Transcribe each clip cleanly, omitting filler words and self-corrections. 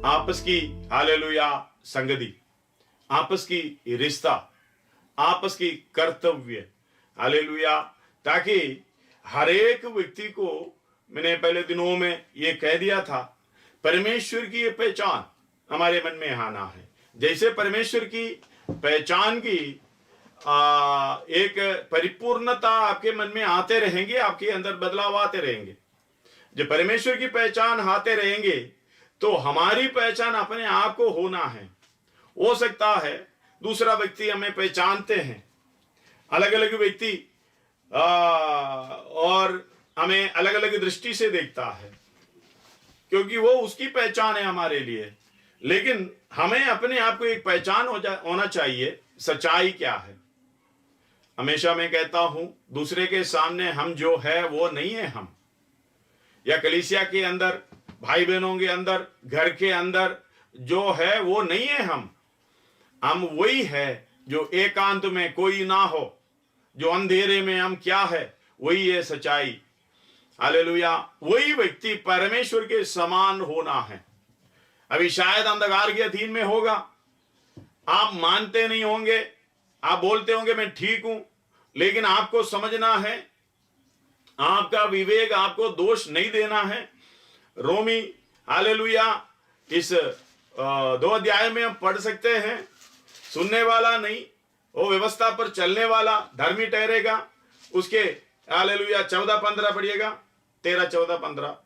आपस की हालेलुया संगति, आपस की रिश्ता, आपस की कर्तव्य, हालेलुया, ताकि हर एक व्यक्ति को, मैंने पहले दिनों में ये कह दिया था, परमेश्वर की ये पहचान हमारे मन में आना है। जैसे परमेश्वर की पहचान की एक परिपूर्णता आपके मन में आते रहेंगे, आपके अंदर बदलाव आते रहेंगे। जब परमेश्वर की पहचान आते रहेंगे तो हमारी पहचान अपने आप को होना है। हो सकता है दूसरा व्यक्ति हमें पहचानते हैं, अलग अलग व्यक्ति और हमें अलग अलग दृष्टि से देखता है, क्योंकि वो उसकी पहचान है हमारे लिए। लेकिन हमें अपने आप को एक पहचान होना चाहिए, सच्चाई क्या है। हमेशा मैं कहता हूं, दूसरे के सामने हम जो है वो नहीं है हम, या कलीसिया के अंदर, भाई बहनों के अंदर, घर के अंदर जो है वो नहीं है हम वही है जो एकांत में कोई ना हो, जो अंधेरे में हम क्या है वही है सच्चाई। हालेलुया, वही व्यक्ति परमेश्वर के समान होना है। अभी शायद अंधकार के अधीन में होगा, आप मानते नहीं होंगे, आप बोलते होंगे मैं ठीक हूं, लेकिन आपको समझना है, आपका विवेक आपको दोष नहीं देना है। रोमी हालेलुया इस 2 अध्याय में हम पढ़ सकते हैं, सुनने वाला नहीं, वो व्यवस्था पर चलने वाला धर्मी ठहरेगा। उसके हालेलुया 14-15 पढ़िएगा, 13-14-15।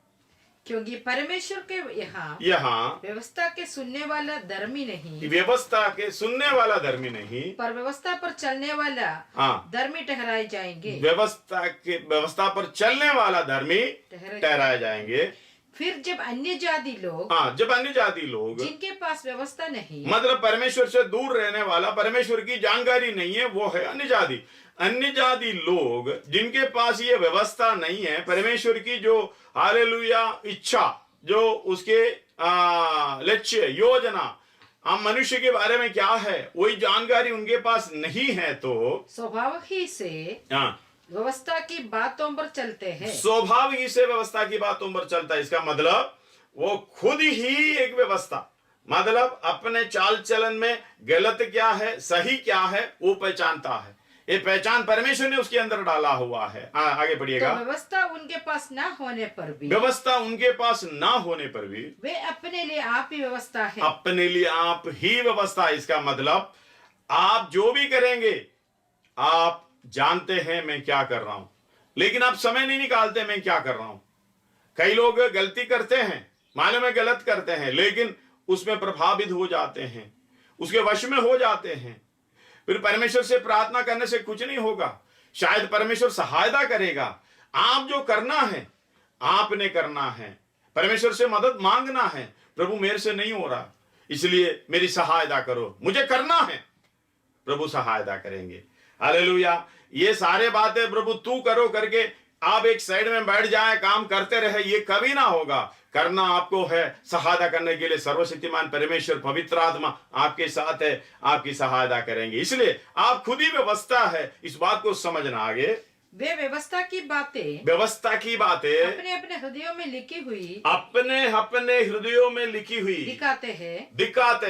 क्योंकि परमेश्वर के यहाँ व्यवस्था के सुनने वाला धर्मी नहीं, व्यवस्था के सुनने वाला धर्मी नहीं, पर व्यवस्था पर चलने वाला धर्मी ठहराए जाएंगे। व्यवस्था पर चलने वाला धर्मी ठहराए जाएंगे। फिर जब अन्य जाति लोग, जब अन्य जाति लोग जिनके पास व्यवस्था नहीं, मतलब परमेश्वर से दूर रहने वाला, परमेश्वर की जानकारी नहीं है, वो है अन्य जाति। अन्य जाति लोग जिनके पास ये व्यवस्था नहीं है, परमेश्वर की जो हालेलुया इच्छा, जो उसके लक्ष्य योजना हम मनुष्य के बारे में क्या है वही जानकारी उनके पास नहीं है, तो स्वभाव ही से व्यवस्था की बातों पर चलते हैं। स्वभाव ही से व्यवस्था की बातों पर चलता है। इसका मतलब वो खुद ही एक व्यवस्था, मतलब अपने चाल चलन में गलत क्या है सही क्या है वो पहचानता है। ये पहचान परमेश्वर ने उसके अंदर डाला हुआ है। आगे पढ़िएगा। तो व्यवस्था उनके पास ना होने पर भी, व्यवस्था उनके पास ना होने पर भी वे अपने लिए आप ही व्यवस्था है। अपने लिए आप ही व्यवस्था। इसका मतलब आप जो भी करेंगे, आप जानते हैं मैं क्या कर रहा हूं, लेकिन आप समय नहीं निकालते मैं क्या कर रहा हूं। कई लोग गलती करते हैं, मालूम है गलत करते हैं, लेकिन उसमें प्रभावित हो जाते हैं, उसके वश में हो जाते हैं। फिर परमेश्वर से प्रार्थना करने से कुछ नहीं होगा, शायद परमेश्वर सहायता करेगा। आप जो करना है आपने करना है, परमेश्वर से मदद मांगना है, प्रभु मेरे से नहीं हो रहा इसलिए मेरी सहायता करो, मुझे करना है, प्रभु सहायता करेंगे। हालेलुया। ये सारे बातें प्रभु तू करो करके आप एक साइड में बैठ जाए, काम करते रहे, ये कभी ना होगा। करना आपको है, सहायता करने के लिए सर्वशक्तिमान परमेश्वर पवित्र आत्मा आपके साथ है, आपकी सहायता करेंगे। इसलिए आप खुद ही व्यवस्था है, इस बात को समझना। आगे वे व्यवस्था की बातें अपने अपने हृदयों में लिखी हुई, अपने अपने हृदयों में लिखी हुई दिखाते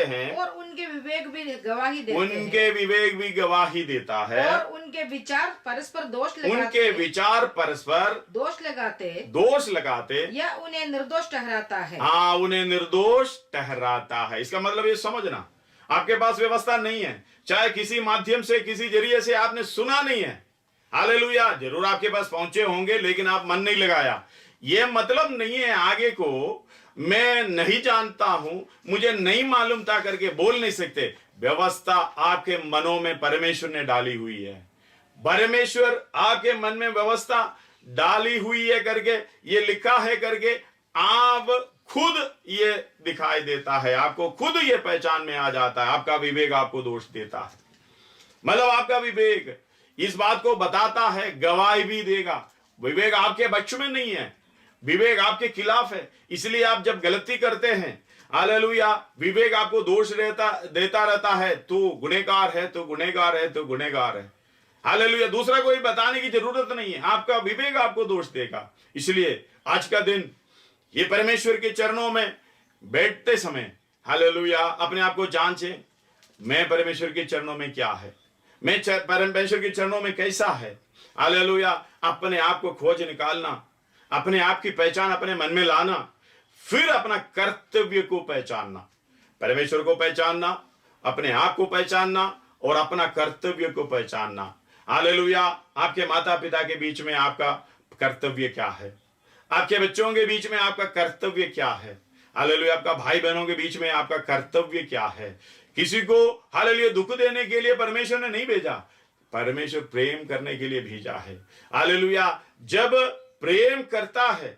हैं और उनके विवेक भी गवाही देता है और उनके विचार परस्पर दोष लगाते या उन्हें निर्दोष ठहराता है। उन्हें निर्दोष ठहराता है। इसका मतलब ये समझना, आपके पास व्यवस्था नहीं है, चाहे किसी माध्यम से किसी जरिए से आपने सुना नहीं है, हालेलुया, जरूर आपके पास पहुंचे होंगे लेकिन आप मन नहीं लगाया। ये मतलब नहीं है आगे को मैं नहीं जानता हूं, मुझे नहीं मालूम था करके बोल नहीं सकते। व्यवस्था आपके मनों में परमेश्वर ने डाली हुई है, परमेश्वर आपके मन में व्यवस्था डाली हुई है करके ये लिखा है करके आप खुद ये दिखाई देता है, आपको खुद ये पहचान में आ जाता है। आपका विवेक आपको दोष देता है, मतलब आपका विवेक इस बात को बताता है, गवाही भी देगा। विवेक आपके बच्चों में नहीं है, विवेक आपके खिलाफ है। इसलिए आप जब गलती करते हैं, हालेलुया, विवेक आपको दोष देता रहता है, तू गुनहगार है, तू गुनहगार है, तू गुनहगार है। हालेलुया, दूसरा कोई बताने की जरूरत नहीं है, आपका विवेक आपको दोष देगा। इसलिए आज का दिन ये परमेश्वर के चरणों में बैठते समय हालेलुया अपने आप को जांचे, मैं परमेश्वर के चरणों में क्या है, मैं परमेश्वर के चरणों में कैसा है। हालेलुया अपने आप को खोज निकालना, अपने आप की पहचान अपने मन में लाना, फिर अपना कर्तव्य को पहचानना, परमेश्वर को पहचानना, अपने आप को पहचानना और अपना कर्तव्य को पहचानना। हालेलुया आपके माता पिता के बीच में आपका कर्तव्य क्या है, आपके बच्चों के बीच में आपका कर्तव्य क्या है। हालेलुया आपका भाई बहनों के बीच में आपका कर्तव्य क्या है। किसी को हालेलुया दुख देने के लिए परमेश्वर ने नहीं भेजा, परमेश्वर प्रेम करने के लिए भेजा है। हालेलुया जब प्रेम करता है,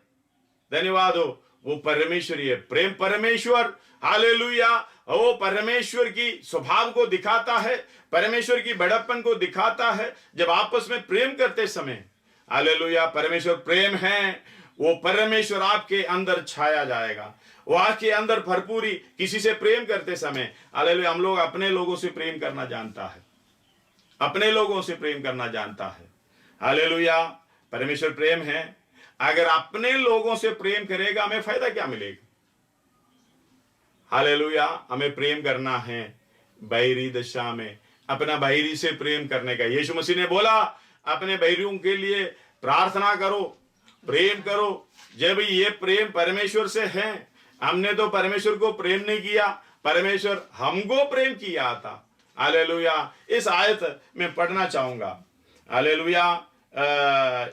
धन्यवाद हो, वो परमेश्वर ही है। प्रेम परमेश्वर, हालेलुया वो परमेश्वर की स्वभाव को दिखाता है, परमेश्वर की बड़प्पन को दिखाता है। जब आपस में प्रेम करते समय, हालेलुया परमेश्वर प्रेम है, वो परमेश्वर आपके अंदर छाया जाएगा, वो आपके अंदर भरपूरी। किसी से प्रेम करते समय, हालेलुया हम लोग अपने लोगों से प्रेम करना जानता है, अपने लोगों से प्रेम करना जानता है। हालेलुया परमेश्वर प्रेम है। अगर अपने लोगों से प्रेम करेगा हमें फायदा क्या मिलेगा। हालेलुया हमें प्रेम करना है बैरी दशा में, अपना बैरी से प्रेम करने का। यीशु मसीह ने बोला अपने बैरियों के लिए प्रार्थना करो, प्रेम करो। जब ये प्रेम परमेश्वर से है, हमने तो परमेश्वर को प्रेम नहीं किया, परमेश्वर हमको प्रेम किया था। हालेलुया इस आयत में पढ़ना चाहूंगा। हालेलुया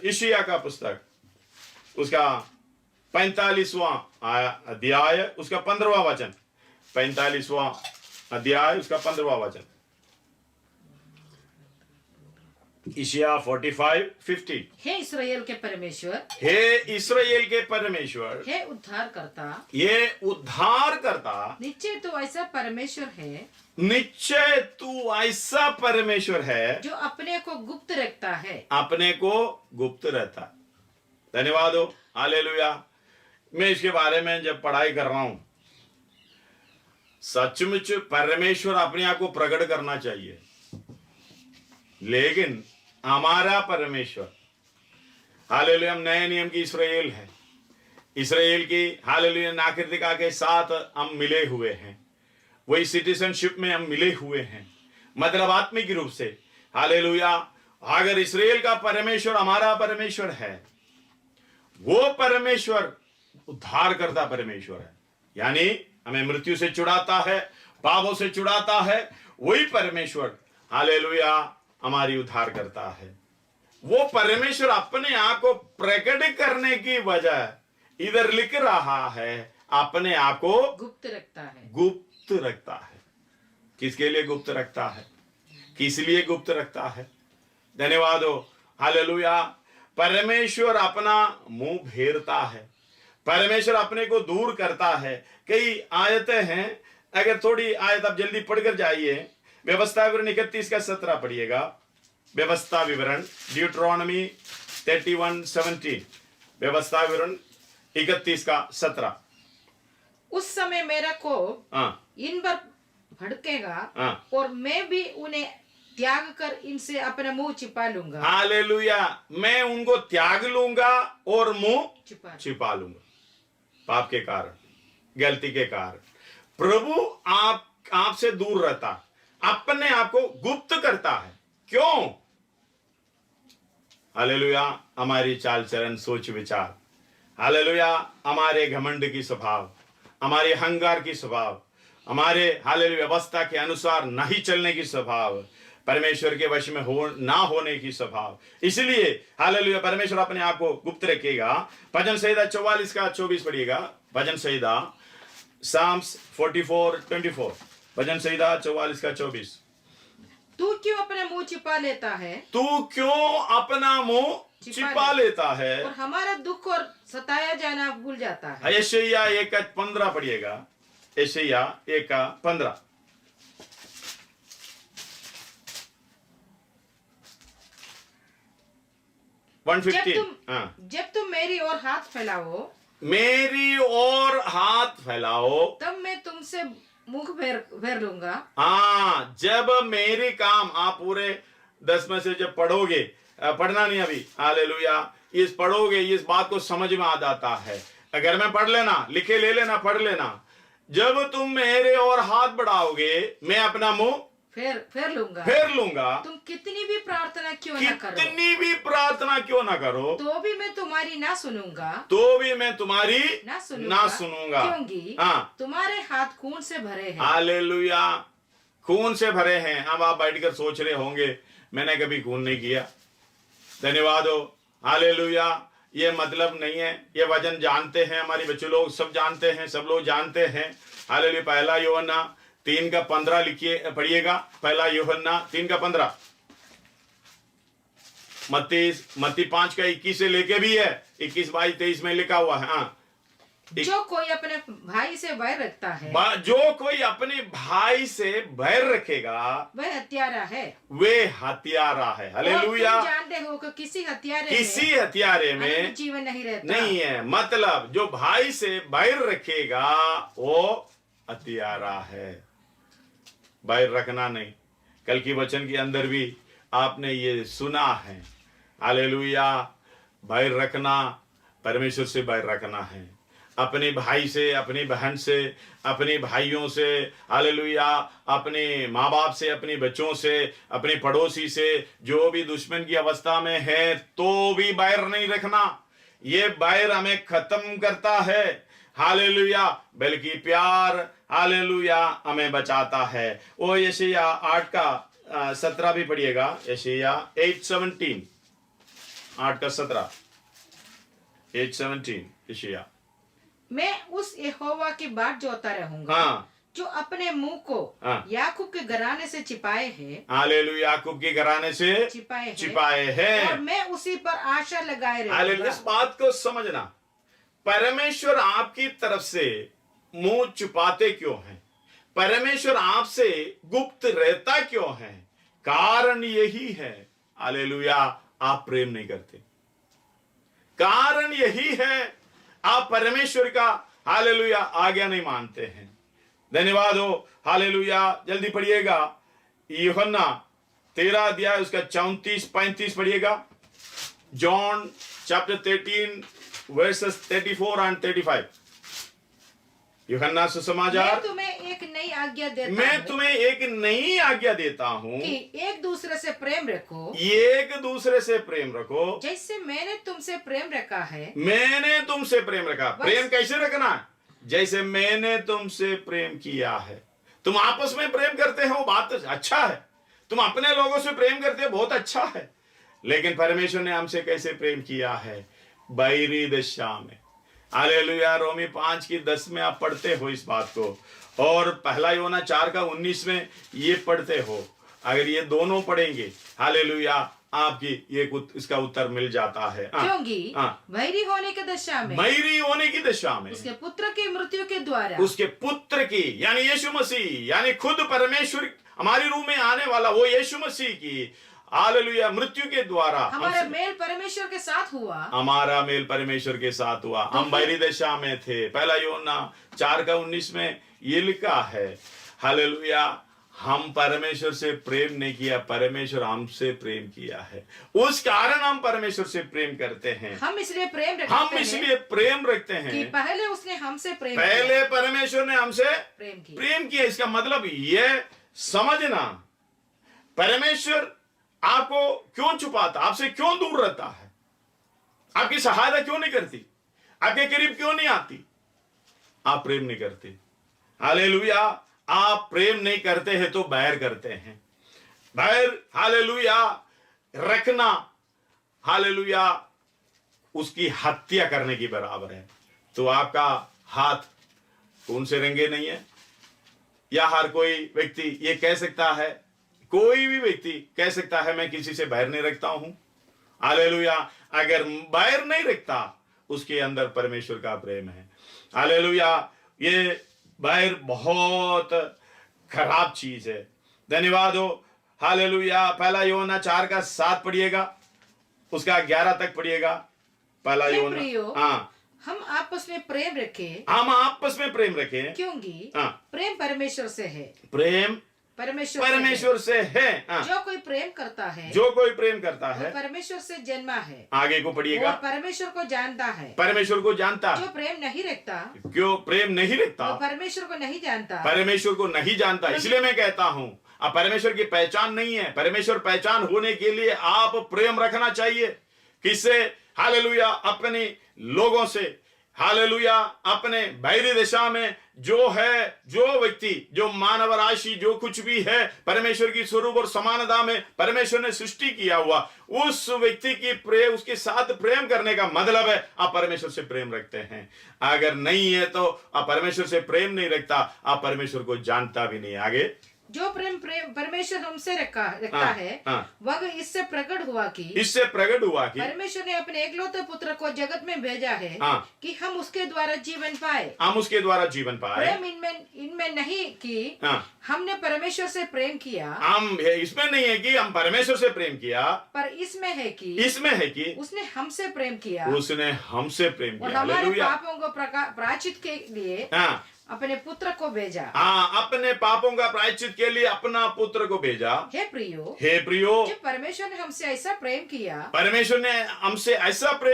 यशायाह का पुस्तक उसका 45वां अध्याय उसका 15वां वचन, 45वां अध्याय उसका 15वां वचन, यशायाह 45:50। हे इस्राएल के परमेश्वर, हे इस्राएल के परमेश्वर, हे उद्धार करता, ये उद्धार करता, निश्चय तो ऐसा परमेश्वर है, निश्चय तू ऐसा परमेश्वर है जो अपने को गुप्त रखता है, अपने को गुप्त रहता। धन्यवाद हो। हालेलुया मैं इसके बारे में जब पढ़ाई कर रहा हूं, सचमुच परमेश्वर अपने आप को प्रकट करना चाहिए, लेकिन हमारा परमेश्वर, हालेलुया हम नए नियम की इस्राएल है, इस्राएल की हालेलुया नागरिकता के साथ हम मिले हुए हैं, वही सिटीजनशिप में हम मिले हुए हैं, मतलब आत्मिक रूप से। हालेलुया अगर इस्राएल का परमेश्वर हमारा परमेश्वर है, वो परमेश्वर उद्धार करता परमेश्वर है, यानी हमें मृत्यु से छुड़ाता है, पापों से छुड़ाता है, वही परमेश्वर हालेलुया हमारी उद्धार करता है। वो परमेश्वर अपने आप को प्रकट करने की वजह इधर लिख रहा है, अपने आप को गुप्त रखता है, गुप्त रखता है। किसके लिए गुप्त रखता है, किस लिए गुप्त रखता है। धन्यवाद हो। हालेलुया परमेश्वर अपना मुंह फेरता है, परमेश्वर अपने को दूर करता है। कई आयतें हैं, अगर थोड़ी आयत आप जल्दी पढ़कर जाइए, व्यवस्था विवरण 31:17 पढ़िएगा। व्यवस्था विवरण ड्यूट्रॉनमी 31:17, व्यवस्था विवरण 31:17। उस समय मेरा कोप इन पर भड़केगा और मैं भी उन्हें त्याग कर इनसे अपना मुंह छिपा लूंगा। हालेलुया मैं उनको त्याग लूंगा और मुंह छिपा लूंगा। पाप के कारण, गलती के कारण प्रभु आपसे दूर रहता, अपने आप को गुप्त करता है। क्यों? हालेलुया हमारी चाल चलन सोच विचार, हालेलुया हमारे घमंड की स्वभाव, हमारे अहंकार की स्वभाव, हमारे हालेलुया व्यवस्था के अनुसार नहीं चलने की स्वभाव, परमेश्वर के वश में ना होने की स्वभाव। इसलिए हालेलुया परमेश्वर अपने आप को गुप्त रखेगा। भजन संहिता 44:24 पढ़िएगा। भजन संहिता साम्स 44:24, भजन संहिता 44:24। तू क्यों अपना मुंह छिपा लेता है, तू क्यों अपना मुंह छिपा लेता है और हमारा दुख और सताया जाना भूल जाता है। यशायाह 1:15 पढ़िएगा। यशायाह 1:15। जब तुम मेरी ओर हाथ फैलाओ, मेरी ओर हाथ फैलाओ, तब मैं तुमसे मुख फेर लूंगा। हाँ जब मेरे काम आप पूरे 10 में से जब पढ़ोगे, पढ़ना नहीं अभी, हालेलुया इस पढ़ोगे इस बात को समझ में आ जाता है। अगर मैं पढ़ लेना, लिखे ले लेना, पढ़ लेना, जब तुम मेरे और हाथ बढ़ाओगे मैं अपना मुंह फेर लूंगा। फेर लूंगा। तुम कितनी भी प्रार्थना क्यों ना करो, कितनी भी प्रार्थना क्यों ना करो, तो भी मैं तुम्हारी ना सुनूंगा, तो भी मैं तुम्हारी ना ना सुनूंगा। क्योंकि हाँ, तुम्हारे हाथ खून से भरे हैं। हालेलुया। खून से भरे हैं। अब आप बैठकर सोच रहे होंगे मैंने कभी खून नहीं किया। धन्यवाद हो। हालेलुया। ये मतलब नहीं है, ये वचन जानते हैं हमारे बच्चे लोग, सब जानते हैं, सब लोग जानते हैं। हालेलुया। पहला यूहन्ना 3:15 लिखिए, पढ़िएगा। पहला यूहन्ना 3:15। मत्ती 5:21 से लेके भी है, 21, 22, 23 में लिखा हुआ है। हाँ, जो कोई अपने भाई से बैर रखता है, जो कोई अपने भाई से बैर रखेगा वह हत्यारा है। वे हत्यारा है। हालेलुया। और तुम जानते हो कि किसी हत्यारे में अनंत जीवन नहीं रहता। नहीं है। मतलब जो भाई से बैर रखेगा वो हत्यारा है। बैर रखना नहीं। कल की वचन के अंदर भी आपने ये सुना है। हालेलुया। बैर रखना, परमेश्वर से बैर रखना है। अपने भाई से, अपनी बहन से, अपने भाइयों से, हालेलुया, अपने माँ बाप से, अपने बच्चों से, अपने पड़ोसी से, जो भी दुश्मन की अवस्था में है तो भी बैर नहीं रखना। ये बैर हमें खत्म करता है। हालेलुया। बल्कि प्यार, हालेलुया, हमें बचाता है। वो यशायाह 8:17 भी पढ़िएगा। यशायाह 8:17, 8:17, 8:17 यशायाह। मैं उस यहोवा की बाट जोता रहूंगा, हाँ, जो अपने मुंह को याकूब के घराने से छिपाए है। हालेलुया। याकूब के घराने से छिपाए हैं, और मैं उसी पर आशा लगाए रहूंगा। इस बात को समझना, परमेश्वर आपकी तरफ से मुंह छुपाते क्यों हैं? परमेश्वर आपसे गुप्त रहता क्यों है? कारण यही है, हालेलुया, आप प्रेम नहीं करते। कारण यही है, आप परमेश्वर का, हालेलुया, आज्ञा नहीं मानते हैं। धन्यवाद हो। हालेलुया। जल्दी पढ़िएगा। यूहन्ना 13 अध्याय उसका 34-35 पढ़िएगा। John chapter 13 versus 34 and 35। यूहन्ना सुसमाचार। मैं तुम्हें एक नई आज्ञा देता हूँ कि एक दूसरे से प्रेम रखो। एक दूसरे से प्रेम रखो जैसे मैंने तुमसे प्रेम रखा है। मैंने तुमसे प्रेम रखा। प्रेम कैसे रखना है? जैसे मैंने तुमसे प्रेम किया है। तुम आपस में प्रेम करते हो, बात अच्छा है। तुम अपने लोगों से प्रेम करते हो, बहुत अच्छा है। लेकिन परमेश्वर ने हमसे कैसे प्रेम किया है? बैरी दशा में। हालेलुया। रोमी 5:10 में आप पढ़ते हो इस बात को, और पहला यूहन्ना 4:19 में ये पढ़ते हो। अगर ये दोनों पढ़ेंगे, हालेलुया, आपकी ये इसका उत्तर मिल जाता है। क्योंकि बैरी होने की दशा में, बैरी होने की दशा में उसके पुत्र की मृत्यु के द्वारा, उसके पुत्र की, यानी यीशु मसीह, यानी खुद परमेश्वर हमारे रूप में आने वाला वो यीशु मसीह की, हालेलुया, मृत्यु के द्वारा हमारा मेल परमेश्वर के साथ हुआ। हमारा मेल परमेश्वर के साथ हुआ। हम बैरी दशा में थे। पहला यूहन्ना 4:19 में ये लिखा है, हालेलुया, हम परमेश्वर से प्रेम नहीं किया, परमेश्वर हमसे प्रेम किया है। उस कारण हम परमेश्वर से प्रेम करते हैं। हम इसलिए प्रेम रखते हैं कि पहले उसने हमसे प्रेम पहले परमेश्वर ने हमसे प्रेम किया। इसका मतलब ये समझना, परमेश्वर आपको क्यों छुपाता, आपसे क्यों दूर रहता है, आपकी सहायता क्यों नहीं करती, आपके करीब क्यों नहीं आती? आप प्रेम नहीं करते। हालेलुया। आप प्रेम नहीं करते हैं तो बैर करते हैं। बैर, हालेलुया, रखना, हालेलुया, उसकी हत्या करने की बराबर है। तो आपका हाथ खून से रंगे नहीं है। या हर कोई व्यक्ति ये कह सकता है, कोई भी व्यक्ति कह सकता है मैं किसी से बैर नहीं रखता हूं। हालेलुया। अगर बैर नहीं रखता, उसके अंदर परमेश्वर का प्रेम है। हालेलुया। ये बैर बहुत खराब चीज है। धन्यवाद हो। हालेलुया। पहला यूहन्ना 4:7 पढ़िएगा, उसका 11 तक पढ़िएगा। पहला यूहन्ना। हाँ, हम आपस में प्रेम रखें, हम आपस में प्रेम रखें, क्योंकि प्रेम परमेश्वर से है। प्रेम परमेश्वर से है। जो कोई प्रेम करता है, जो कोई प्रेम करता है, परमेश्वर से जन्मा है, आगे को पढ़िएगा, और परमेश्वर को जानता है। परमेश्वर को जानता जो है। प्रेम नहीं रखता, क्यों प्रेम नहीं रखता? वो परमेश्वर को नहीं जानता। परमेश्वर को नहीं जानता। इसलिए मैं कहता हूँ अब परमेश्वर की पहचान नहीं है। परमेश्वर पहचान होने के लिए आप प्रेम रखना चाहिए। किससे? हालेलुया, अपने लोगों से। हालेलुया, अपने बाहरी दिशा में जो है, जो व्यक्ति, जो मानव राशि, जो कुछ भी है परमेश्वर की स्वरूप और समानता में परमेश्वर ने सृष्टि किया हुआ, उस व्यक्ति की प्रेम, उसके साथ प्रेम करने का मतलब है आप परमेश्वर से प्रेम रखते हैं। अगर नहीं है तो आप परमेश्वर से प्रेम नहीं रखता, आप परमेश्वर को जानता भी नहीं। आगे, जो प्रेम परमेश्वर हमसे रखता है, वह इससे प्रकट हुआ कि परमेश्वर ने अपने एकलौते पुत्र को जगत में भेजा है कि हम उसके द्वारा जीवन पाए। प्रेम इनमें नहीं कि हमने परमेश्वर से प्रेम किया, इसमें नहीं है कि हम परमेश्वर से प्रेम किया, पर इसमें है कि उसने हमसे प्रेम किया, और हमारे पापों को प्रायश्चित के लिए अपने पुत्र को भेजा। अपने पापों का प्रायश्चित के लिए अपना पुत्र को भेजा। हे प्रियो, जब परमेश्वर ने हमसे ऐसा प्रेम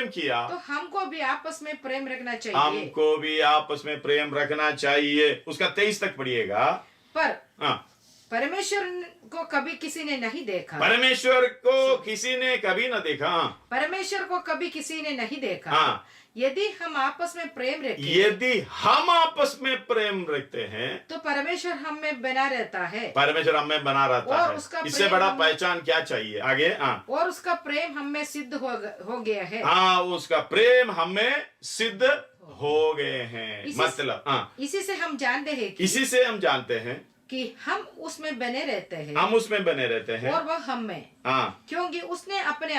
किया, तो हमको भी आपस में प्रेम रखना चाहिए। उसका 23 तक पढ़िएगा। पर परमेश्वर को कभी किसी ने नहीं देखा। परमेश्वर को किसी ने कभी नहीं देखा। यदि हम आपस में प्रेम रखते हैं तो परमेश्वर हम में बना रहता है। इससे बड़ा पहचान क्या चाहिए? आगे, और उसका प्रेम हम में सिद्ध हो गया है। उसका प्रेम हमें सिद्ध हो गए हैं। मतलब इसी से हम जानते हैं कि हम उसमें बने रहते हैं, और वह हम में, क्योंकि उसने अपने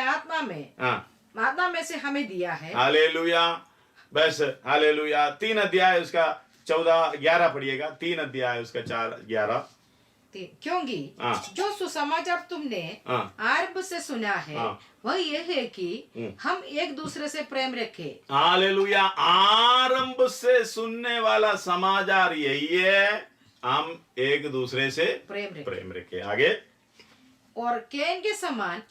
आत्मा में से हमें दिया है। हालेलुया, बस हालेलुया। 3 अध्याय उसका 14-11 पढ़िएगा। 3 अध्याय उसका 4-11। क्योंकि जो सुसमाचार तुमने आरंभ से सुना है, वह यह है कि हम एक दूसरे से प्रेम रखें। हालेलुया, आरंभ से सुनने वाला समाचार यही है, हम एक दूसरे से प्रेम रखें। आगे, और कैन के समान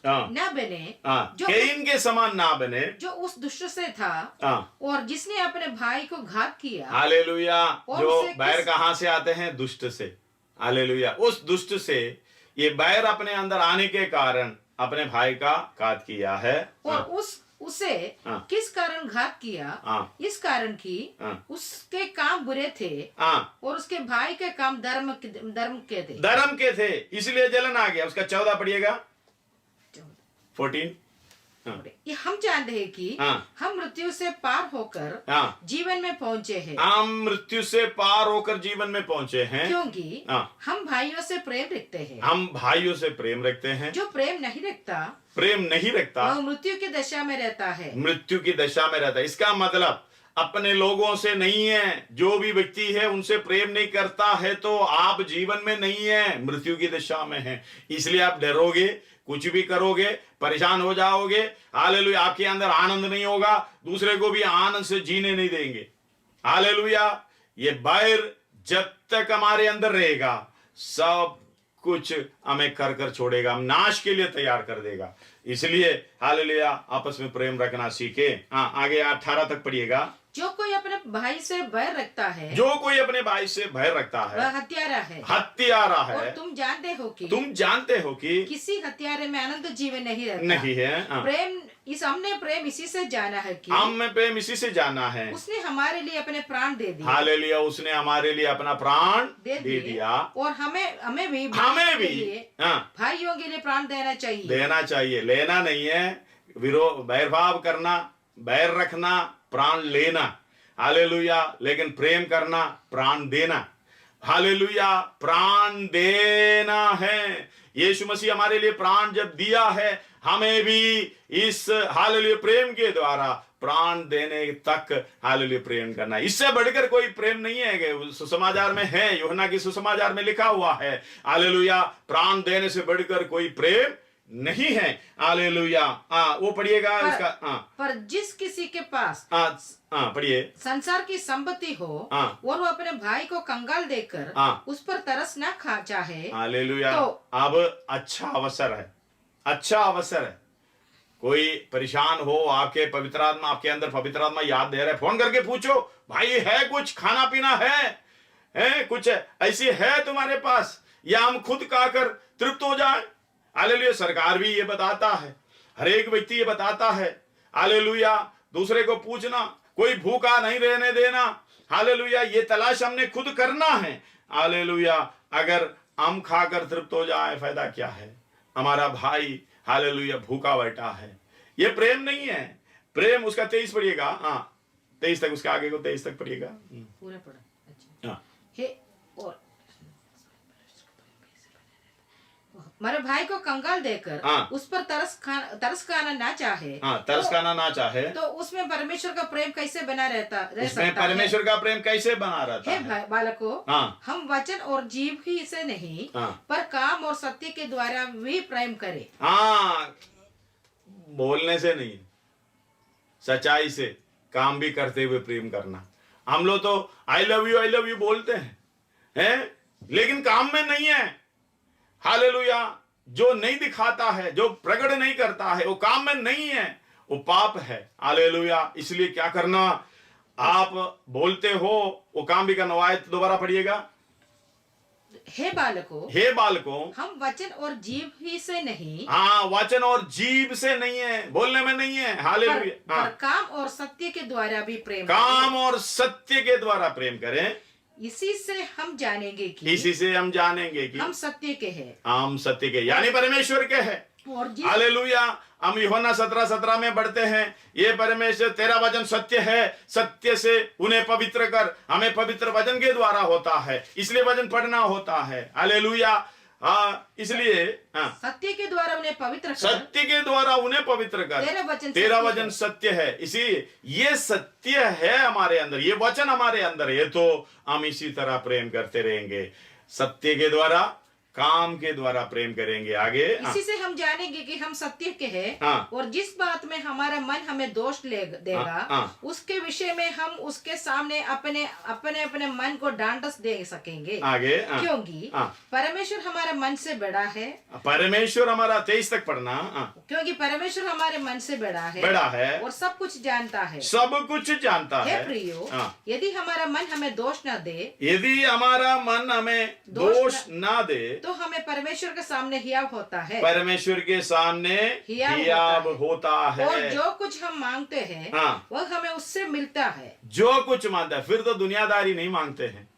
न बने, जो उस दुष्ट से था, और जिसने अपने भाई को घात किया। हालेलुया, जो बैर कहाँ से आते हैं? दुष्ट से। हालेलुया, उस दुष्ट से ये बैर अपने अंदर आने के कारण अपने भाई का घात किया है। और उसे किस कारण घात किया? इस कारण कि उसके काम बुरे थे, और उसके भाई के काम धर्म के थे, इसलिए जलन आ गया। उसका 14 पढ़िएगा, 14। हम जानते हैं कि हम मृत्यु से पार होकर जीवन में पहुँचे हैं। क्योंकि हम भाइयों से प्रेम रखते हैं। जो प्रेम नहीं रखता वह मृत्यु की दशा में रहता है। इसका मतलब अपने लोगों से नहीं है। जो भी व्यक्ति है उनसे प्रेम नहीं करता है तो आप जीवन में नहीं है, मृत्यु की दशा में है। इसलिए आप डरोगे, कुछ भी करोगे, परेशान हो जाओगे। हालेलुया, आपके अंदर आनंद नहीं होगा, दूसरे को भी आनंद से जीने नहीं देंगे। हालेलुया, ये बैर जब तक हमारे अंदर रहेगा सब कुछ हमें कर छोड़ेगा, हम नाश के लिए तैयार कर देगा। इसलिए हालेलुया, आपस में प्रेम रखना सीखे। आगे 18 तक पढ़िएगा। जो कोई अपने भाई से भय रखता है, वह हत्यारा है। और तुम जानते हो कि किसी हत्यारे में अनंत जीवन नहीं रहता। नहीं है। हमने प्रेम इसी से जाना है कि उसने हमारे लिए अपने प्राण दे दिए। हालेलुया, उसने हमारे लिए अपना प्राण दे दिया। और हमें भी भाइयों के लिए प्राण देना चाहिए। लेना नहीं है, बैरभाव करना, बैर रखना, प्राण लेना। हालेलुया, लेकिन प्रेम करना, प्राण देना। हालेलुया, प्राण देना है। यीशु मसीह हमारे लिए प्राण जब दिया है, हमें भी इस हालेलुया प्रेम के द्वारा प्राण देने तक हालेलुया प्रेम करना। इससे बढ़कर कोई प्रेम नहीं है। सुसमाचार में है, यूहन्ना की सुसमाचार में लिखा हुआ है, हालेलुया, प्राण देने से बढ़कर कोई प्रेम नहीं है। हालेलुया। वो पढ़िएगा इसका। पर जिस किसी के पास पढ़िए। संसार की संपत्ति हो और वो अपने भाई को कंगाल देकर उस पर तरस ना खा चाहे। हालेलुया। तो अब अच्छा अवसर है, अच्छा अवसर है। कोई परेशान हो, आपके पवित्र आत्मा, आपके अंदर पवित्र आत्मा याद दे रहा है, फोन करके पूछो, भाई है कुछ खाना पीना है कुछ ऐसी है तुम्हारे पास, या हम खुद खाकर तृप्त हो जाए। हालेलुया। सरकार भी ये बताता है, हर एक व्यक्ति ये बताता है। हालेलुया। दूसरे को पूछना, कोई भूखा नहीं रहने देना। हालेलुया। ये तलाश हमने खुद करना है। हालेलुया। अगर हम खाकर तृप्त हो जाए, फायदा क्या है? हमारा भाई हालेलुया भूखा बैठा है, ये प्रेम नहीं है। प्रेम उसका 23 पढ़िएगा। 23 तक, उसके आगे को 23 तक पढ़िएगा। पूरा पढ़ा। अच्छा। हे और मेरे भाई को कंगाल देकर उस पर तरस खाना ना चाहे। तरस खाना ना चाहे तो उसमें परमेश्वर का प्रेम कैसे बना रह उसमें सकता परमेश्वर का प्रेम कैसे बना रहता है? हे बालकों, हम वचन और जीव ही से नहीं पर काम और सत्य के द्वारा भी प्रेम करें। बोलने से नहीं, सच्चाई से काम भी करते हुए प्रेम करना। हम लोग तो आई लव यू बोलते हैं, लेकिन काम में नहीं है। हालेलुया। जो नहीं दिखाता है, जो प्रकट नहीं करता है, वो काम में नहीं है, वो पाप है। हालेलुया। इसलिए क्या करना? आप बोलते हो, वो काम भी करना। आयत दोबारा पढ़िएगा। हे बालकों, हम वचन और जीव ही से नहीं, वचन और जीव से नहीं है, बोलने में नहीं है। हालेलुया। पर काम और सत्य के द्वारा भी प्रेम काम और सत्य के द्वारा प्रेम करें। इसी से हम जानेंगे कि हम सत्य के हैं। हम सत्य के यानी परमेश्वर के हैं। हालेलुया। हम यूहन्ना 17:17 में बढ़ते हैं, ये परमेश्वर तेरा वचन सत्य है, सत्य से उन्हें पवित्र कर। हमें पवित्र वचन के द्वारा होता है, इसलिए वचन पढ़ना होता है। हालेलुया। इसलिए सत्य के द्वारा उन्हें पवित्र कर, सत्य के द्वारा उन्हें पवित्र कर। तेरा वचन सत्य है। इसी ये सत्य है हमारे अंदर, ये वचन हमारे अंदर है, तो हम इसी तरह प्रेम करते रहेंगे। सत्य के द्वारा, काम के द्वारा प्रेम करेंगे। आगे इसी से हम जानेंगे कि हम सत्य के हैं और जिस बात में हमारा मन हमें दोष देगा उसके विषय में हम उसके सामने अपने मन को डांटस दे सकेंगे। आगे क्योंकि परमेश्वर हमारा मन से बड़ा है। परमेश्वर हमारा 23 तक पढ़ना। क्योंकि परमेश्वर हमारे मन से बड़ा है और सब कुछ जानता है। सब कुछ जानता है। प्रियो, यदि हमारा मन हमें दोष न दे, यदि हमारा मन हमें दोष न दे, तो हमें परमेश्वर के सामने हियाव होता है। परमेश्वर के सामने हियाव होता है। और जो कुछ हम मांगते हैं वह हमें उससे मिलता है। जो कुछ मांगता है, फिर तो दुनियादारी नहीं मांगते हैं।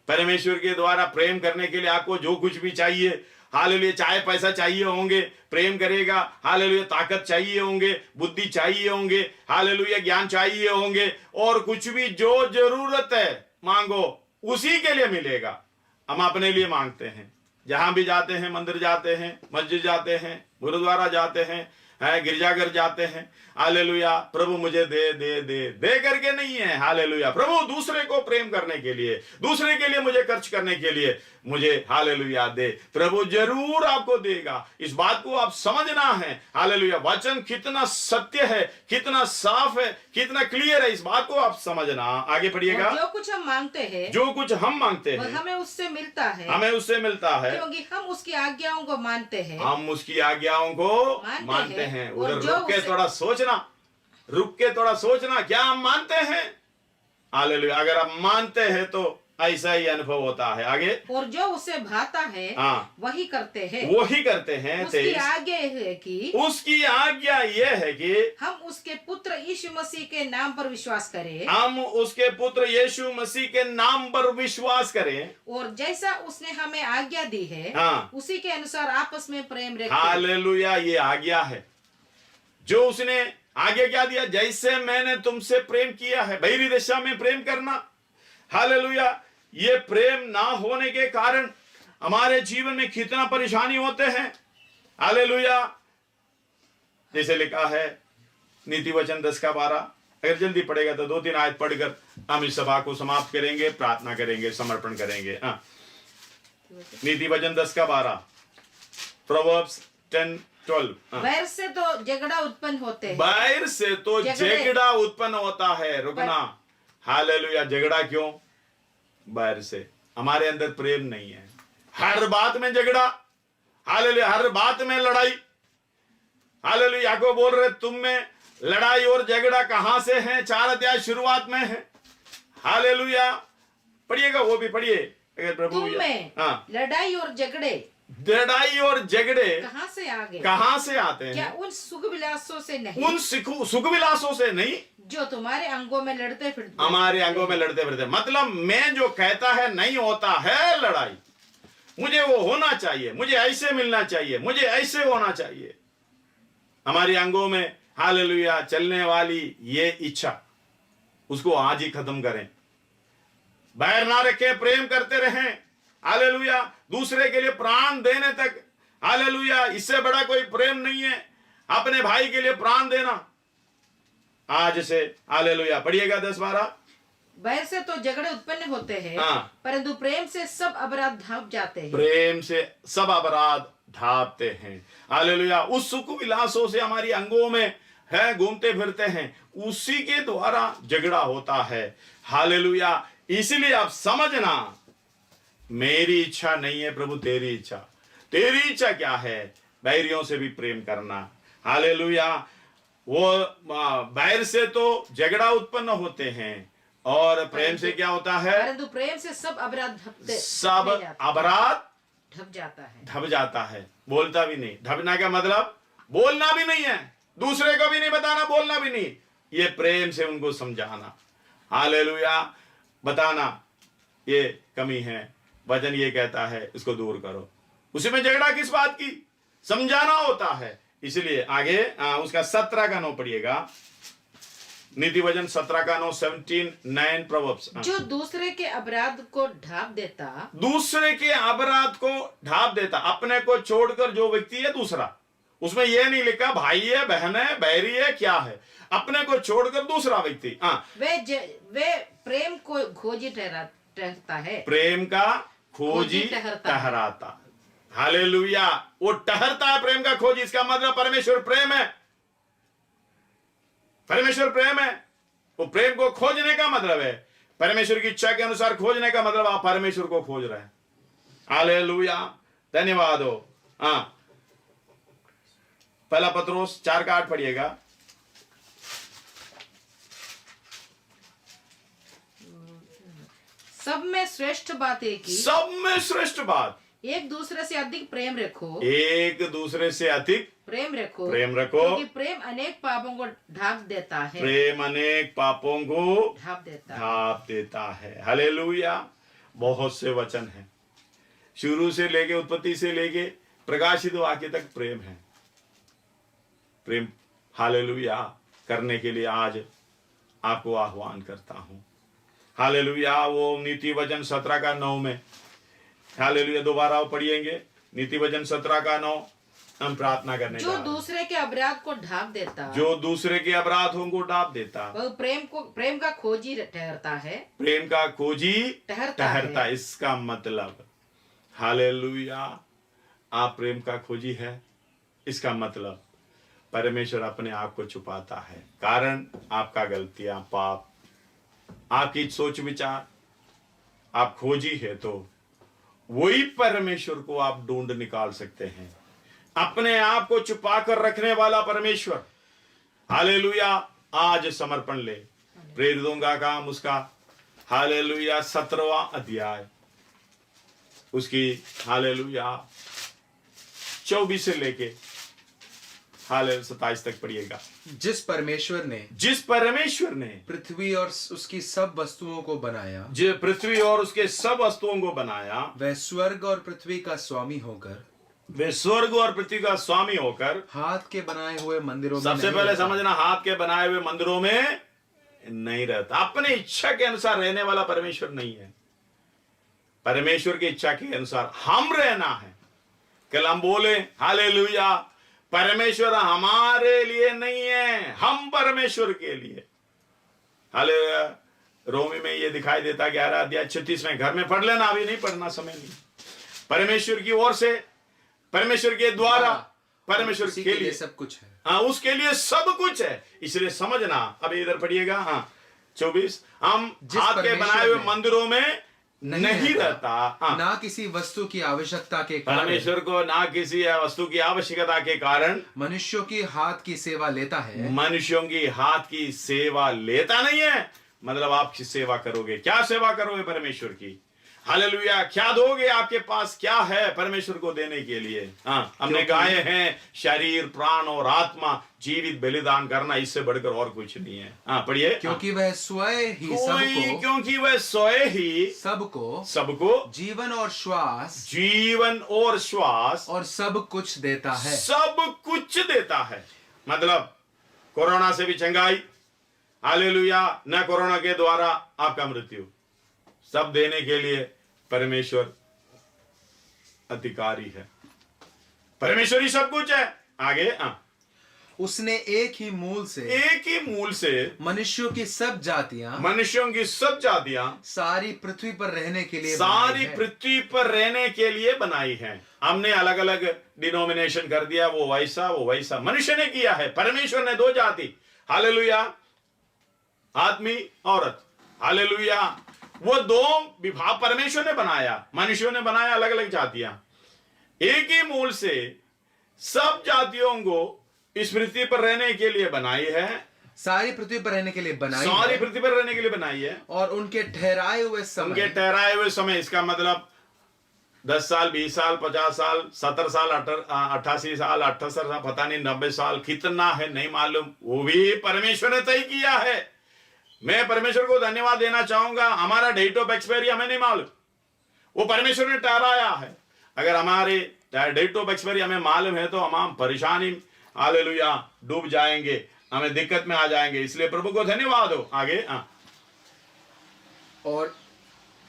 परमेश्वर के द्वारा प्रेम करने के लिए आपको जो कुछ भी चाहिए, हालेलुया, चाहे पैसा चाहिए होंगे, प्रेम करेगा। हालेलुया। ताकत चाहिए होंगे, बुद्धि चाहिए होंगे, हालेलुया, ज्ञान चाहिए होंगे, और कुछ भी जो जरूरत है मांगो, उसी के लिए मिलेगा। हम अपने लिए मांगते हैं। जहां भी जाते हैं, मंदिर जाते हैं, मस्जिद जाते हैं, गुरुद्वारा जाते हैं, गिरजाघर जाते हैं, हालेलुया, प्रभु मुझे दे दे दे दे करके नहीं है। हालेलुया। प्रभु दूसरे को प्रेम करने के लिए, दूसरे के लिए मुझे खर्च करने के लिए मुझे हालेलुया दे। प्रभु जरूर आपको देगा। इस बात को आप समझना है। हालेलुया। वचन कितना सत्य है, कितना साफ है, कितना क्लियर है, इस बात को आप समझना। आगे पढ़िएगा। जो कुछ हम मांगते हैं, जो कुछ हम मांगते हैं, हमें उससे मिलता है। हमें उससे मिलता है, क्योंकि हम उसकी आज्ञाओं को मानते हैं। हम उसकी आज्ञाओं को मानते हैं। उधर रुक के थोड़ा सोचना, रुक के थोड़ा सोचना, क्या हम मानते हैं? हालेलुया। अगर आप मानते हैं तो ऐसा ही अनुभव होता है। आगे, और जो उसे भाता है वही करते हैं। वही करते हैं। उसकी आज्ञा है कि, उसकी आज्ञा यह है कि हम उसके पुत्र यीशु मसीह के नाम पर विश्वास करें। हम उसके पुत्र यीशु मसीह के नाम पर विश्वास करें, और जैसा उसने हमें आज्ञा दी है उसी के अनुसार आपस में प्रेम रखें। हालेलुया। ये आज्ञा है जो उसने आगे क्या दिया, जैसे मैंने तुमसे प्रेम किया है। बहिरी दिशा में प्रेम करना। हालेलुया। ये प्रेम ना होने के कारण हमारे जीवन में कितना परेशानी होते हैं। हालेलुया। जैसे लिखा है नीति वचन 10:12, अगर जल्दी पढ़ेगा तो 2-3 आयत पढ़कर हम इस सभा को समाप्त करेंगे, प्रार्थना करेंगे, समर्पण करेंगे। नीति वचन 10:12, Proverbs 10 12। बैर से तो झगड़ा उत्पन्न होते हैं। बैर से तो झगड़ा उत्पन्न होता है। रुकना, हालेलुया। झगड़ा क्यों? बैर से। हमारे अंदर प्रेम नहीं है, हर बात में झगड़ा, हालेलुया, हर बात में लड़ाई। हालेलुया। याकूब बोल रहे तुम में लड़ाई और झगड़ा कहां से है? 4 अध्याय शुरुआत में है। हालेलुया। पढ़िएगा, वो भी पढ़िए अगर प्रभु। तुम में लड़ाई और झगड़े, लड़ाई और झगड़े कहां से आ गए? कहां से आते हैं? क्या उन सुख विलासों से नहीं? उन सुख विलासों से नहीं जो तुम्हारे अंगों में लड़ते फिरते। हमारे अंगों में लड़ते फिरते। मतलब मैं जो कहता है नहीं होता है लड़ाई। मुझे वो होना चाहिए, मुझे ऐसे मिलना चाहिए, मुझे ऐसे होना चाहिए। हमारे अंगों में हालेलुया चलने वाली ये इच्छा, उसको आज ही खत्म करें। बैर ना रखें, प्रेम करते रहें। हालेलुया। दूसरे के लिए प्राण देने तक, हालेलुया, इससे बड़ा कोई प्रेम नहीं है, अपने भाई के लिए प्राण देना। आज से हालेलुया। पढ़िएगा 10-12। बैर से तो झगड़े उत्पन्न होते हैं, परंतु प्रेम से सब अपराध ढांप जाते हैं। प्रेम से सब अपराध ढांपते हैं। हालेलुया। उस सुख विलासों से हमारी अंगों में है घूमते फिरते हैं, उसी के द्वारा झगड़ा होता है। हालेलुया। इसलिए आप समझना, मेरी इच्छा नहीं है प्रभु, तेरी इच्छा। तेरी इच्छा क्या है? बैरियों से भी प्रेम करना। हालेलुया। वो बैर से तो झगड़ा उत्पन्न होते हैं, और प्रेम से क्या होता है? परंतु प्रेम से सब अपराध सब अपराध ढप जाता है। ढप जाता है। बोलता भी नहीं। ढपना का मतलब बोलना भी नहीं है, दूसरे को भी नहीं बताना, बोलना भी नहीं। ये प्रेम से उनको समझाना, हालेलुया, बताना ये कमी है, वचन ये कहता है इसको दूर करो। उसी में झगड़ा किस बात की? समझाना होता है। इसलिए आगे उसका 17 का 9 पढ़िएगा। नीति वचन 17 का 9, 17:9 प्रोवर्ब्स। जो दूसरे के अपराध को ढांप देता, दूसरे के अपराध को ढांप देता। अपने को छोड़कर जो व्यक्ति है दूसरा, उसमें यह नहीं लिखा भाई है, बहन है, बैरी है, क्या है। अपने को छोड़कर दूसरा व्यक्ति, वे प्रेम को खोजी ठहरता है। प्रेम का खोजी ठहराता। हालेलुया। वो ठहरता है प्रेम का खोजी। इसका मतलब परमेश्वर प्रेम है। परमेश्वर प्रेम है। वो प्रेम को खोजने का मतलब है परमेश्वर की इच्छा के अनुसार खोजने का मतलब आप परमेश्वर को खोज रहे हैं। हालेलुया। धन्यवाद हो। पहला पत्रोस 4 का 8 पढ़िएगा। सब में श्रेष्ठ बात है कि सब में श्रेष्ठ बात, एक दूसरे से अधिक प्रेम रखो। एक दूसरे से अधिक प्रेम रखो। प्रेम रखो, क्योंकि प्रेम अनेक पापों को ढांप देता है। प्रेम अनेक पापों को ढांप देता है। हालेलुया। बहुत से वचन हैं, शुरू से लेके उत्पत्ति से लेके प्रकाशित वाक्य तक प्रेम है। प्रेम हालेलुया करने के लिए आज आपको आह्वान करता हूं। हालेलुया। वो नीति वचन 17 का 9 में, हालेलुया, दोबारा पढ़िएंगे। नीति वचन 17 का 9 हम प्रार्थना करने जो दूसरे के अपराध को ढांप देता, जो दूसरे के अपराधों को ढांप देता, वह प्रेम का खोजी ठहरता है। प्रेम का खोजी ठहरता। इसका मतलब हालेलुया, आप प्रेम का खोजी है। इसका मतलब परमेश्वर अपने आप को छुपाता है। कारण आपका गलतियां, पाप, आपकी सोच विचार, आप खोजी है तो वही परमेश्वर को आप ढूंढ निकाल सकते हैं। अपने आप को छुपा कर रखने वाला परमेश्वर, हालेलुया, आज समर्पण ले। प्रेरितों का काम उसका हालेलुया 17वां अध्याय, उसकी हालेलुया 24 से लेके हालेलुया 27 तक पढ़िएगा। जिस परमेश्वर ने पृथ्वी और उसकी सब वस्तुओं को बनाया, जो पृथ्वी और उसके सब वस्तुओं को बनाया, वह स्वर्ग और पृथ्वी का स्वामी होकर, वे स्वर्ग और पृथ्वी का स्वामी होकर हाथ के बनाए हुए मंदिरों में सबसे पहले समझना, हाथ के बनाए हुए मंदिरों में नहीं रहता। अपने इच्छा के अनुसार रहने वाला परमेश्वर नहीं है। परमेश्वर की इच्छा के अनुसार हम रहना है। कल हम बोले हालेलुया, परमेश्वर हमारे लिए नहीं है, हम परमेश्वर के लिए। हालेलुया। रोमी में ये दिखाई देता 11 अध्याय 36 में, घर में पढ़ लेना, अभी नहीं पढ़ना, समय नहीं। परमेश्वर की ओर से, परमेश्वर के द्वारा परमेश्वर उसी के लिए सब कुछ है। हाँ, उसके लिए सब कुछ है। इसलिए समझना, अभी इधर पढ़िएगा, हाँ 24, हम जिस हाथ के परमेश्वर बनाए हुए ने मंदिरों में नहीं रहता। हाँ, ना किसी वस्तु की आवश्यकता के कारण परमेश्वर को ना किसी वस्तु की आवश्यकता के कारण मनुष्यों की हाथ की सेवा लेता है। मनुष्यों की हाथ की सेवा लेता नहीं है। मतलब आप सेवा करोगे, क्या सेवा करोगे परमेश्वर की? हालेलुया। क्या दोगे? आपके पास क्या है परमेश्वर को देने के लिए? हाँ, हमने गाए हैं, शरीर, प्राण और आत्मा जीवित बलिदान करना, इससे बढ़कर और कुछ नहीं है। हाँ, पढ़िए। क्योंकि वह स्वयं ही सबको, क्योंकि वह स्वयं ही सबको जीवन और श्वास और सब कुछ देता है। सब कुछ देता है। मतलब कोरोना से भी चंगाई, हालेलुया, न कोरोना के द्वारा आपका मृत्यु, सब देने के लिए परमेश्वर अधिकारी है। परमेश्वर ही सब कुछ है। आगे, उसने एक ही मूल से मनुष्यों की सब जातियां सारी पृथ्वी पर रहने के लिए बनाई है। हमने अलग अलग डिनोमिनेशन कर दिया, वो वैसा मनुष्य ने किया है। परमेश्वर ने दो जाति, हालेलुया, आदमी औरत, हालेलुया, वो दो विभाग परमेश्वर ने बनाया। मनुष्यों ने बनाया अलग अलग जातियां। एक ही मूल से सब जातियों को इस पृथ्वी पर रहने के लिए बनाई है। सारी पृथ्वी पर रहने के लिए बनाई है। और उनके ठहराए हुए समय, इसका मतलब 10 साल, 20 साल, 50 साल, 70 साल, 88 साल, 78 साल, पता नहीं 90 साल कितना है नहीं मालूम, वो भी परमेश्वर ने तय किया है। मैं परमेश्वर को धन्यवाद देना चाहूंगा। हमारा डेट ऑफ एक्सपायरी हमें नहीं मालूम, वो परमेश्वर ने ठहराया है। अगर हमारे डेट ऑफ एक्सपायरी हमें मालूम है तो हम परेशानी, हालेलुया, डूब जाएंगे, हमें दिक्कत में आ जाएंगे। इसलिए प्रभु को धन्यवाद हो। आगे, और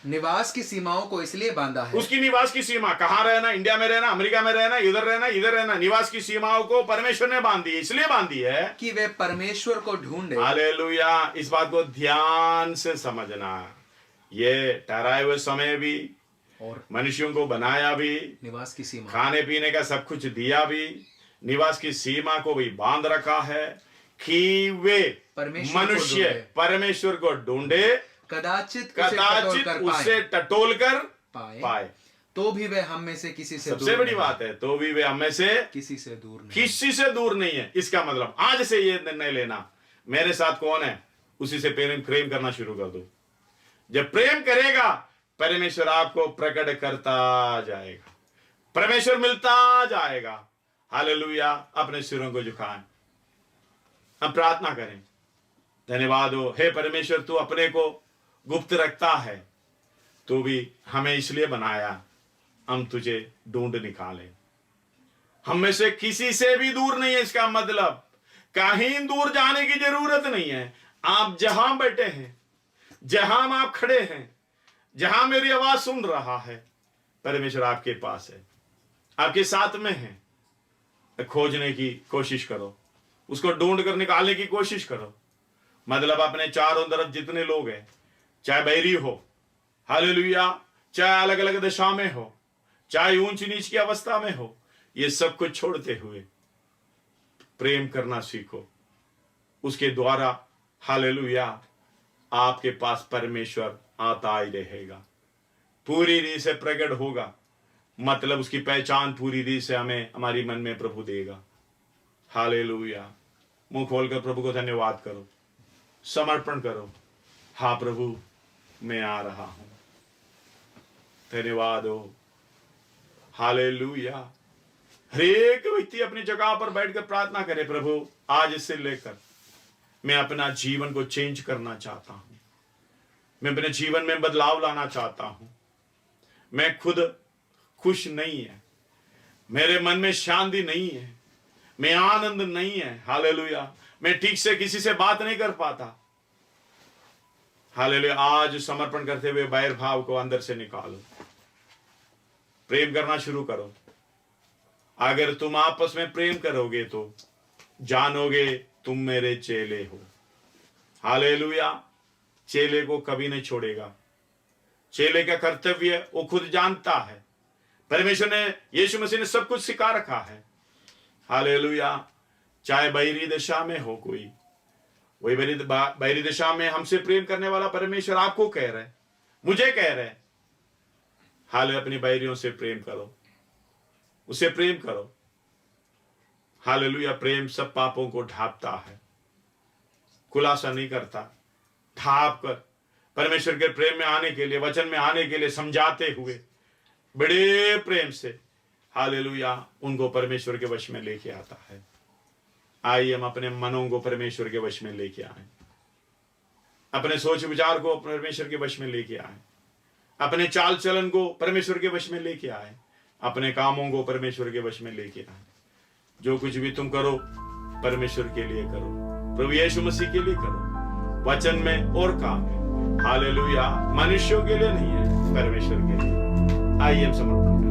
निवास की सीमाओं को इसलिए बांधा है। उसकी निवास की सीमा, कहां रहना, इंडिया में रहना, अमेरिका में रहना, इधर रहना, निवास की सीमाओं को परमेश्वर ने बांधी, इसलिए बांधी है कि वे परमेश्वर को ढूंढे। हालेलुया। इस बात को ध्यान से समझना। ये ठहराए हुए समय भी और मनुष्यों को बनाया भी, निवास की सीमा, खाने पीने का सब कुछ दिया भी, निवास की सीमा को भी बांध रखा है कि वे मनुष्य परमेश्वर को ढूंढे, कदाचित उसे टटोल कर पाए। तो भी वे हम में से किसी से सबसे बड़ी बात है, तो भी वे हम में से किसी से दूर नहीं है। इसका मतलब आज से ये निर्णय लेना, मेरे साथ कौन है, उसी से प्रेम करना शुरू कर दो। जब प्रेम करेगा, परमेश्वर आपको प्रकट करता जाएगा, परमेश्वर मिलता जाएगा। हालेलुया। अपने सिरों को झुकाएं, हम प्रार्थना करें। धन्यवाद हो, हे परमेश्वर, तू अपने को गुप्त रखता है, तू भी हमें इसलिए बनाया, हम तुझे ढूंढ निकाले। हम में से किसी से भी दूर नहीं है। इसका मतलब कहीं दूर जाने की जरूरत नहीं है। आप जहां बैठे हैं, जहां आप खड़े हैं, जहां मेरी आवाज सुन रहा है, परमेश्वर आपके पास है, आपके साथ में है। खोजने की कोशिश करो, उसको ढूंढ कर निकालने की कोशिश करो। मतलब अपने चारों तरफ जितने लोग हैं, चाहे बैरी हो, हालेलुया, चाहे अलग अलग दशा में हो, चाहे ऊंच नीच की अवस्था में हो, ये सब कुछ छोड़ते हुए प्रेम करना सीखो। उसके द्वारा हालेलुया आपके पास परमेश्वर आता ही रहेगा, पूरी रीति से प्रकट होगा। मतलब उसकी पहचान पूरी रीति से हमें हमारी मन में प्रभु देगा। हालेलुया। मुंह खोलकर प्रभु को धन्यवाद करो, समर्पण करो। हाँ प्रभु, मैं आ रहा हूं, धन्यवाद हो। हालेलुया। हर एक व्यक्ति अपनी जगह पर बैठकर प्रार्थना करे, प्रभु आज से लेकर मैं अपना जीवन को चेंज करना चाहता हूं, मैं अपने जीवन में बदलाव लाना चाहता हूं। मैं खुद खुश नहीं है, मेरे मन में शांति नहीं है, मैं आनंद नहीं है। हालेलुया। मैं ठीक से किसी से बात नहीं कर पाता। हालेलुया। आज समर्पण करते हुए बैर भाव को अंदर से निकालो, प्रेम करना शुरू करो। अगर तुम आपस में प्रेम करोगे तो जानोगे तुम मेरे चेले हो। हालेलुया। चेले को कभी नहीं छोड़ेगा। चेले का कर्तव्य वो खुद जानता है। परमेश्वर ने, यीशु मसीह ने सब कुछ सिखा रखा है। हालेलुया। चाहे बहिरी दिशा में हो कोई, वही बहिरी दिशा में हमसे प्रेम करने वाला परमेश्वर आपको कह रहे हैं, मुझे कह रहे हैं, हाल अपनी बहिरियों से प्रेम करो, उसे प्रेम करो। हालेलुया। प्रेम सब पापों को ढांपता है, खुलासा नहीं करता, ढांप कर परमेश्वर के प्रेम में आने के लिए, वचन में आने के लिए समझाते हुए बड़े प्रेम से, हालेलुया, उनको परमेश्वर के वश में लेके आता है। आइए हम अपने मनों को परमेश्वर के वश में लेके आए, अपने सोच विचार को परमेश्वर के वश में लेके आए, अपने चाल चलन को परमेश्वर के वश में लेके आए, अपने कामों को परमेश्वर के वश में लेके आए। जो कुछ भी तुम करो परमेश्वर के लिए करो, प्रभु यीशु मसीह के लिए करो, वचन में और काम में। हालेलुया। मनुष्यों के लिए नहीं है, परमेश्वर के लिए। आइए हम समर्पण करें।